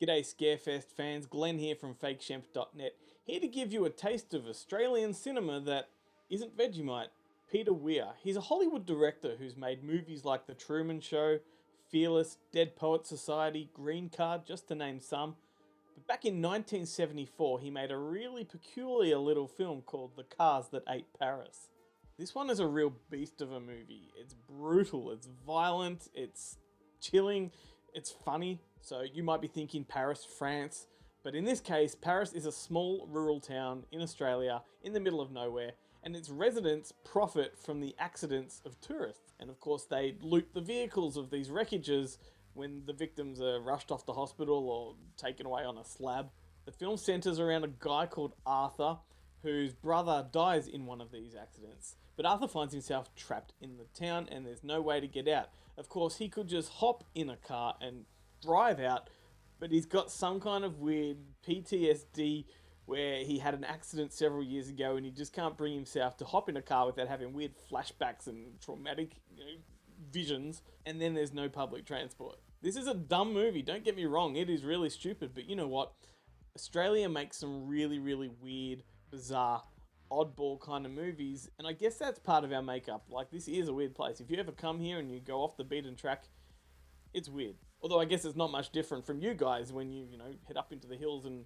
G'day Scarefest fans, Glenn here from FakeShemp.net, here to give you a taste of Australian cinema that isn't Vegemite. Peter Weir. He's a Hollywood director who's made movies like The Truman Show, Fearless, Dead Poets Society, Green Card, just to name some. But back in 1974, he made a really peculiar little film called The Cars That Ate Paris. This one is a real beast of a movie. It's brutal, it's violent, it's chilling, it's funny. So you might be thinking Paris, France, but in this case, Paris is a small rural town in Australia in the middle of nowhere, and its residents profit from the accidents of tourists. And of course, they loot the vehicles of these wreckages when the victims are rushed off to hospital or taken away on a slab. The film centers around a guy called Arthur, whose brother dies in one of these accidents. But Arthur finds himself trapped in the town and there's no way to get out. Of course, he could just hop in a car and drive out, but he's got some kind of weird PTSD where he had an accident several years ago and he just can't bring himself to hop in a car without having weird flashbacks and traumatic visions, and then there's no public transport. This is a dumb movie, don't get me wrong, it is really stupid, but you know what? Australia makes some really, really weird, bizarre, oddball kind of movies, and I guess that's part of our makeup. Like, this is a weird place. If you ever come here and you go off the beaten track, it's weird. Although I guess it's not much different from you guys when you head up into the hills and,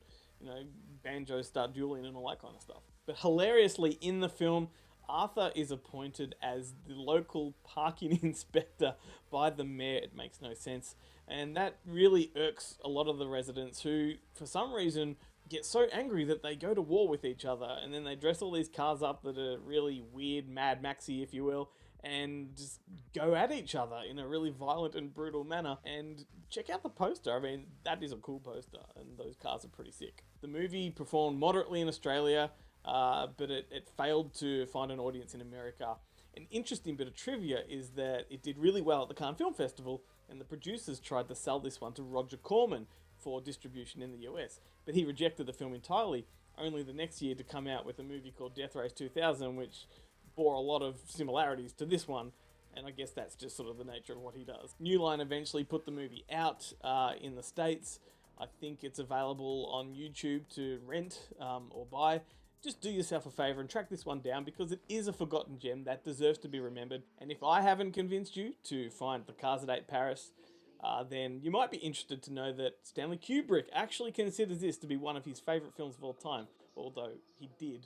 banjos start dueling and all that kind of stuff. But hilariously, in the film, Arthur is appointed as the local parking inspector by the mayor. It makes no sense. And that really irks a lot of the residents who, for some reason, get so angry that they go to war with each other. And then they dress all these cars up that are really weird, Mad Maxy, if you will, and just go at each other in a really violent and brutal manner. And check out the poster. I mean, that is a cool poster, and those cars are pretty sick. The movie performed moderately in Australia, but it failed to find an audience in America. An interesting bit of trivia is that it did really well at the Cannes Film Festival, and the producers tried to sell this one to Roger Corman for distribution in the US, but he rejected the film entirely, only the next year to come out with a movie called Death Race 2000, which bore a lot of similarities to this one, and I guess that's just sort of the nature of what he does. New Line eventually put the movie out in the States. I think it's available on YouTube to rent or buy. Just do yourself a favor and track this one down because it is a forgotten gem that deserves to be remembered. And if I haven't convinced you to find The Cars That Ate Paris, then you might be interested to know that Stanley Kubrick actually considers this to be one of his favourite films of all time, although he did.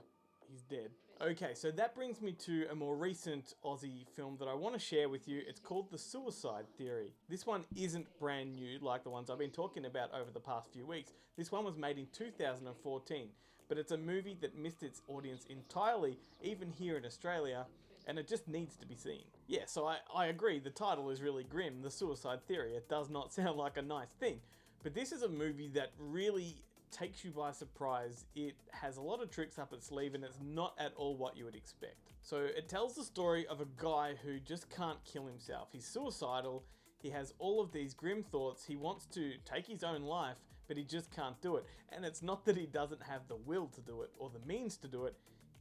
He's dead. Okay, so that brings me to a more recent Aussie film that I want to share with you. It's called The Suicide Theory. This one isn't brand new like the ones I've been talking about over the past few weeks. This one was made in 2014, but it's a movie that missed its audience entirely, even here in Australia, and it just needs to be seen. Yeah, so I agree, the title is really grim, The Suicide Theory. It does not sound like a nice thing, but this is a movie that really takes you by surprise. It has a lot of tricks up its sleeve and it's not at all what you would expect. So it tells the story of a guy who just can't kill himself. He's suicidal, he has all of these grim thoughts, he wants to take his own life, but he just can't do it. And it's not that he doesn't have the will to do it or the means to do it,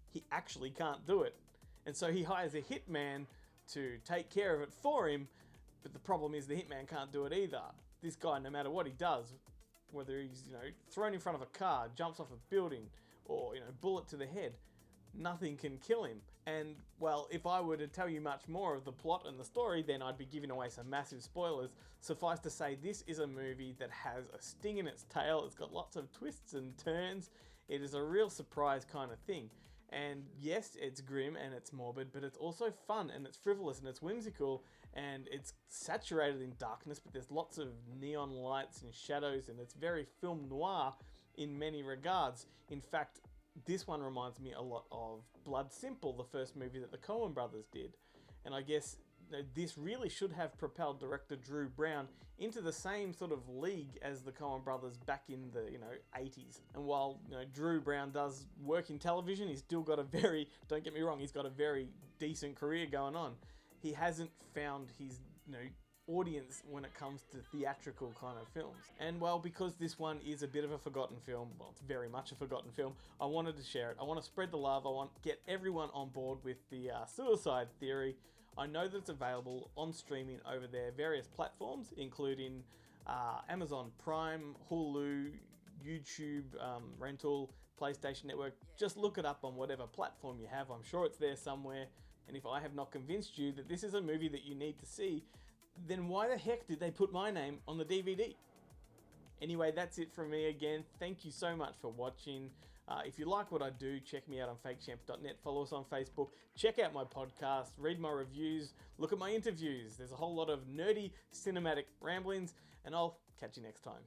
he actually can't do it. And so he hires a hitman to take care of it for him, but the problem is the hitman can't do it either. This guy, no matter what he does, whether he's, thrown in front of a car, jumps off a building, or, bullet to the head, nothing can kill him. And, well, if I were to tell you much more of the plot and the story, then I'd be giving away some massive spoilers. Suffice to say, this is a movie that has a sting in its tail. It's got lots of twists and turns. It is a real surprise kind of thing. And yes, it's grim and it's morbid, but it's also fun and it's frivolous and it's whimsical and it's saturated in darkness, but there's lots of neon lights and shadows and it's very film noir in many regards. In fact, this one reminds me a lot of Blood Simple, the first movie that the Coen brothers did. And I guess this really should have propelled director Drew Brown into the same sort of league as the Coen brothers back in the 80s. And while Drew Brown does work in television, he's still got don't get me wrong, he's got a very decent career going on. He hasn't found his audience when it comes to theatrical kind of films. And well, because this one is a bit of a forgotten film, well, it's very much a forgotten film, I wanted to share it. I want to spread the love. I want to get everyone on board with the Suicide Theory. I know that it's available on streaming over their various platforms, including Amazon Prime, Hulu, YouTube rental, PlayStation Network. Just look it up on whatever platform you have. I'm sure it's there somewhere. And if I have not convinced you that this is a movie that you need to see, then why the heck did they put my name on the DVD? Anyway, that's it from me again. Thank you so much for watching. If you like what I do, check me out on fakechamp.net. Follow us on Facebook. Check out my podcast. Read my reviews. Look at my interviews. There's a whole lot of nerdy cinematic ramblings, and I'll catch you next time.